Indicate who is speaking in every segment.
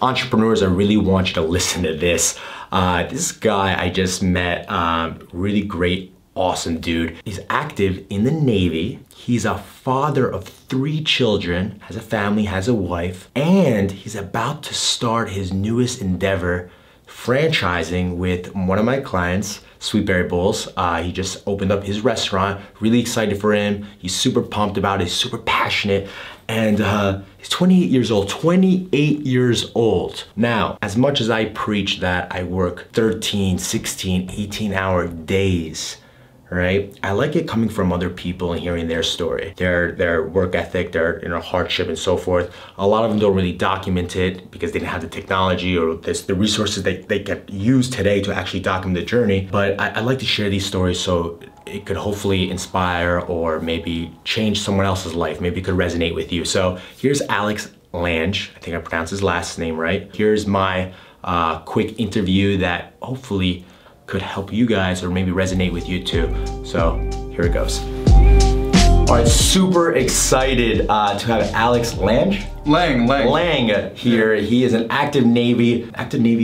Speaker 1: Entrepreneurs, I really want you to listen to this. This guy I just met, really great, awesome dude. He's active in the Navy. He's a father of 3 children, has a family, has a wife, and he's about to start his newest endeavor, franchising with one of my clients, Sweet Berry Bowls. He just opened up his restaurant. Really excited for him. He's super pumped about it. He's super passionate. And he's 28 years old, 28 years old. Now, as much as I preach that I work 13, 16, 18-hour days, right? I like it coming from other people and hearing their story, their work ethic, their hardship and so forth. A lot of them don't really document it because they didn't have the technology or the resources they can use today to actually document the journey. But I like to share these stories so it could hopefully inspire or maybe change someone else's life. Maybe it could resonate with you. So here's Alex Lange. I think I pronounced his last name right. Here's my quick interview that hopefully could help you guys or maybe resonate with you too. So here it goes. All right, super excited to have Alex Lange. Lange here. He is an active Navy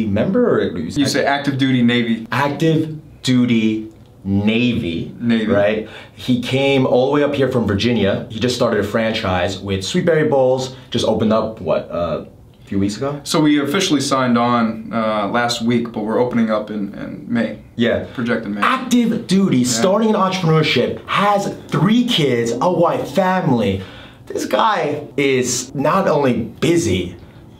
Speaker 1: member, or
Speaker 2: you say active duty Navy.
Speaker 1: Active duty Navy, right? He came all the way up here from Virginia. He just started a franchise with Sweet Berry Bowls. Just opened up, what, a few weeks ago?
Speaker 2: So we officially signed on last week, but we're opening up in May.
Speaker 1: Yeah.
Speaker 2: Projected May.
Speaker 1: Active duty, starting an entrepreneurship, has 3 kids, a wife, family. This guy is not only busy,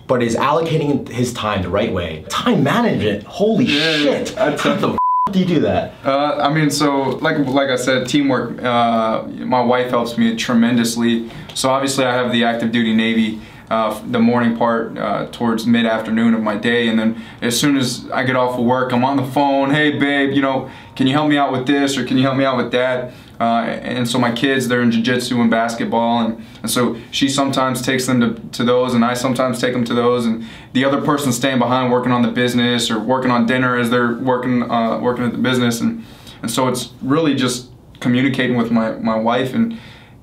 Speaker 1: but is allocating his time the right way. Time management, holy shit. How the do you do that?
Speaker 2: I mean, so like I said, teamwork. My wife helps me tremendously. So obviously I have the active duty Navy, the morning part towards mid-afternoon of my day, and then as soon as I get off of work, I'm on the phone. Hey babe, you know, can you help me out with this, or can you help me out with that? And so my kids, they're in jiu-jitsu and basketball, and so she sometimes takes them to those, and I sometimes take them to those, and the other person's staying behind working on the business or working on dinner as they're working at the business, and so it's really just communicating with my wife and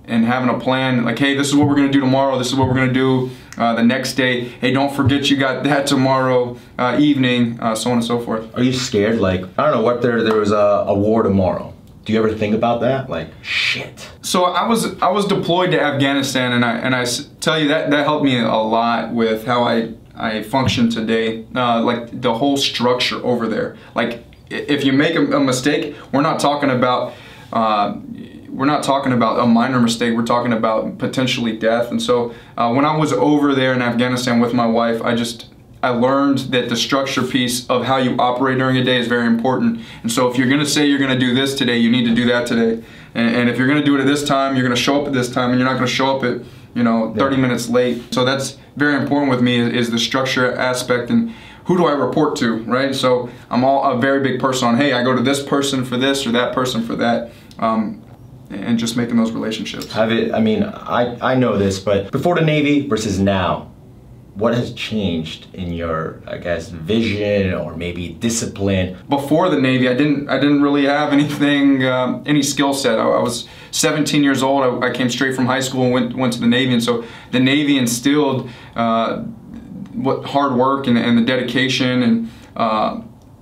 Speaker 2: having a plan, like, hey, this is what we're gonna do tomorrow, this is what we're gonna do the next day, hey, don't forget you got that tomorrow evening, so on and so forth.
Speaker 1: Are you scared, like, I don't know, what there was a war tomorrow? Do you ever think about that? Like, shit. So
Speaker 2: I was deployed to Afghanistan, and I tell you that helped me a lot with how I function today. Like the whole structure over there. Like if you make a mistake, we're not talking about a minor mistake. We're talking about potentially death. And so when I was over there in Afghanistan with my wife, I learned that the structure piece of how you operate during a day is very important. And so if you're gonna say you're gonna do this today, you need to do that today. And if you're gonna do it at this time, you're gonna show up at this time, and you're not gonna show up at, 30 minutes late. So that's very important with me, is the structure aspect and who do I report to, right? So I'm a very big person on, hey, I go to this person for this or that person for that. And just making those relationships. I
Speaker 1: mean, I know this, but before the Navy versus now, what has changed in your, I guess, vision or maybe discipline?
Speaker 2: Before the Navy, I didn't really have anything, any skill set. I was 17 years old. I came straight from high school and went to the Navy, and so the Navy instilled hard work and the dedication, and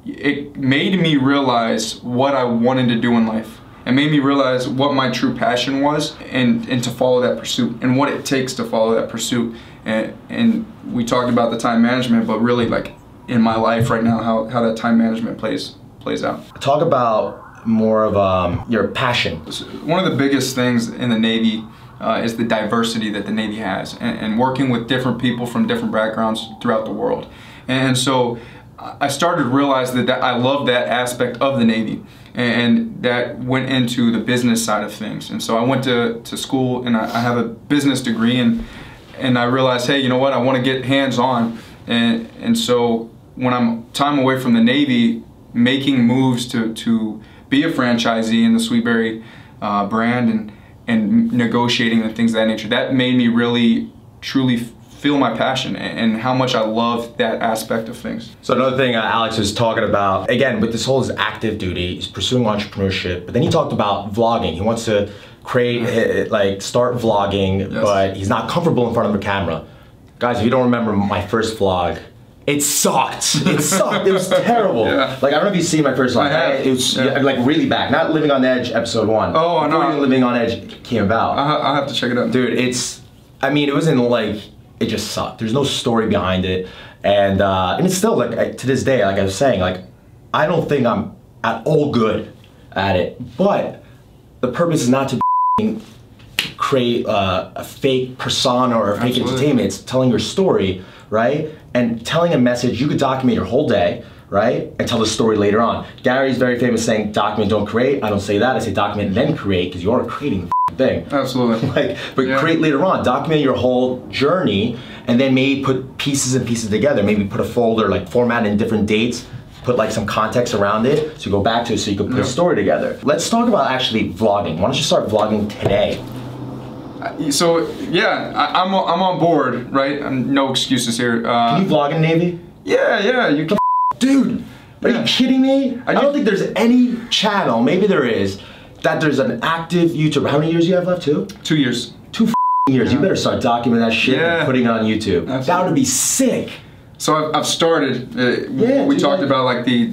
Speaker 2: it made me realize what I wanted to do in life. It made me realize what my true passion was, and to follow that pursuit, and what it takes to follow that pursuit. And we talked about the time management, but really, like, in my life right now, how that time management plays out.
Speaker 1: Talk about more of your passion.
Speaker 2: One of the biggest things in the Navy is the diversity that the Navy has, and working with different people from different backgrounds throughout the world. And so I started to realize that I love that aspect of the Navy, and that went into the business side of things. And so I went to school, and I have a business degree, and I realized, hey, you know what, I want to get hands-on. And so when I'm time away from the Navy, making moves to be a franchisee in the Sweet Berry brand, and negotiating and things of that nature, that made me really, truly feel my passion and how much I love that aspect of things.
Speaker 1: So another thing Alex was talking about, again, with this whole active duty, he's pursuing entrepreneurship, but then he talked about vlogging. He wants to start vlogging, yes, but he's not comfortable in front of a camera. Guys, if you don't remember my first vlog, It sucked. It sucked. It was terrible.
Speaker 2: Yeah.
Speaker 1: Like, I don't know if you've seen my first one.
Speaker 2: I have.
Speaker 1: It was like really bad. Not Living on Edge episode 1.
Speaker 2: Oh, I know.
Speaker 1: Before Living on Edge came about.
Speaker 2: I'll have to check it out.
Speaker 1: Dude, I mean, it wasn't like, it just sucked. There's no story behind it. And it's still, like, to this day, like I was saying, like, I don't think I'm at all good at it. But the purpose is not to create a fake persona or a fake entertainment. It's telling your story, right? And telling a message. You could document your whole day, right? And tell the story later on. Gary's very famous saying, document, don't create. I don't say that. I say document and then create, because you are creating the thing.
Speaker 2: Absolutely.
Speaker 1: But create later on. Document your whole journey, and then maybe put pieces and pieces together. Maybe put a folder, like format in different dates, put like some context around it, so you go back to it so you can put a story together. Let's talk about actually vlogging. Why don't you start vlogging today?
Speaker 2: So yeah, I'm on board, right? No excuses here.
Speaker 1: Can you vlog in Navy?
Speaker 2: Yeah, you can.
Speaker 1: Dude, are you kidding me? I don't think there's any channel, maybe there is, that there's an active YouTuber. How many years do you have left, 2?
Speaker 2: 2 years.
Speaker 1: 2 years. You better start documenting that shit and putting it on YouTube.
Speaker 2: Absolutely.
Speaker 1: That would be sick.
Speaker 2: So I've started. We talked about like the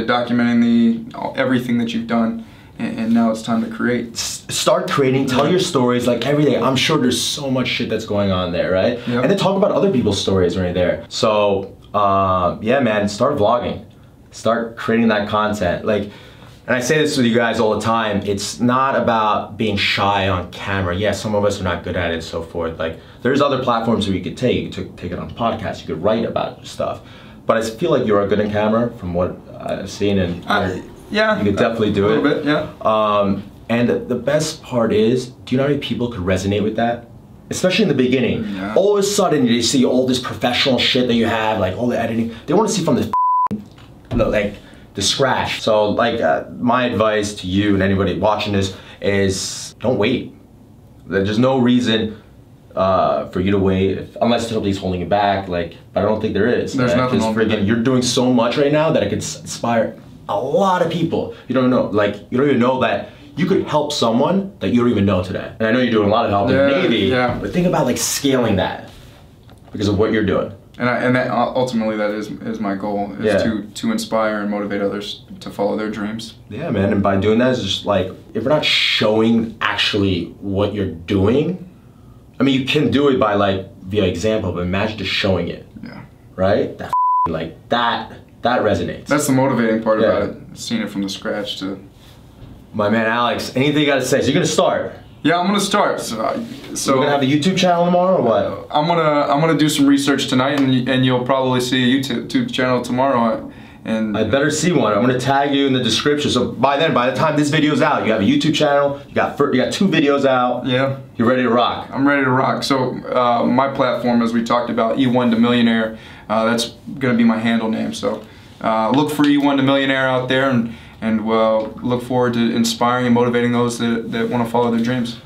Speaker 2: documenting everything that you've done. And now it's time to create.
Speaker 1: Start creating, tell your stories like every day. I'm sure there's so much shit that's going on there, right?
Speaker 2: Yep.
Speaker 1: And then talk about other people's stories right there. So, yeah, man, start vlogging. Start creating that content. Like, and I say this with you guys all the time, it's not about being shy on camera. Yeah, some of us are not good at it and so forth. Like, there's other platforms where you could take. You could take it on podcasts, you could write about stuff. But I feel like you're good on camera from what I've seen, and
Speaker 2: yeah,
Speaker 1: you could definitely do it.
Speaker 2: A little bit, yeah.
Speaker 1: And the best part is, do you know how many people could resonate with that? Especially in the beginning.
Speaker 2: Yeah.
Speaker 1: All of a sudden, they see all this professional shit that you have, like all the editing. They want to see from the like the scratch. So like my advice to you and anybody watching this is, don't wait. There's no reason for you to wait, unless somebody's holding you back. Like, but I don't think there is.
Speaker 2: There's nothing.
Speaker 1: Because you're doing so much right now that it could inspire a lot of people. You don't know, like, you don't even know that you could help someone that you don't even know today. And I know you're doing a lot of help in the Navy, but think about like scaling that because of what you're doing.
Speaker 2: And that ultimately that is my goal, is to inspire and motivate others to follow their dreams.
Speaker 1: Yeah, man, and by doing that, it's just like, if we're not showing actually what you're doing, I mean, you can do it by like via example, but imagine just showing it. Yeah. Right? That like that resonates.
Speaker 2: That's the motivating part about it, seeing it from the scratch to.
Speaker 1: My man Alex, anything you gotta say? So you're gonna start? Yeah,
Speaker 2: I'm gonna start. So
Speaker 1: you're gonna have a YouTube channel tomorrow or what?
Speaker 2: I'm gonna do some research tonight, and you'll probably see a YouTube channel tomorrow. And
Speaker 1: I better see one. I'm gonna tag you in the description. So by the time this video's out, you have a YouTube channel. You got 2 videos out.
Speaker 2: Yeah.
Speaker 1: You're ready to rock.
Speaker 2: I'm ready to rock. So my platform, as we talked about, E1 to Millionaire. That's gonna be my handle name. So look for E1 to Millionaire out there, and look forward to inspiring and motivating those that want to follow their dreams.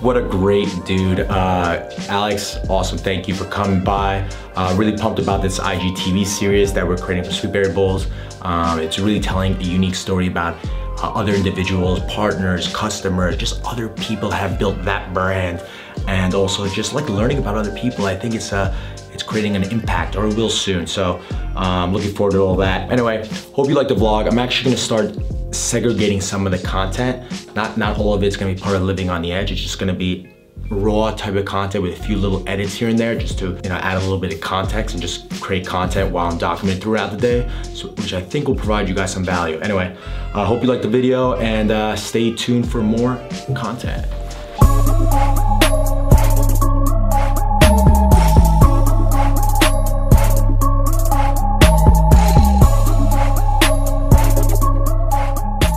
Speaker 1: What a great dude. Alex, awesome. Thank you for coming by. Really pumped about this IGTV series that we're creating for Sweet Berry Bowls. It's really telling a unique story about other individuals, partners, customers, just other people that have built that brand. And also just like learning about other people. I think it's creating an impact, or it will soon. So I'm looking forward to all that. Anyway, hope you like the vlog. I'm actually gonna start segregating some of the content. Not all of it's gonna be part of Living on the Edge. It's just gonna be raw type of content with a few little edits here and there, just to add a little bit of context and just create content while I'm documenting throughout the day, which I think will provide you guys some value. Anyway, I hope you liked the video, and stay tuned for more content.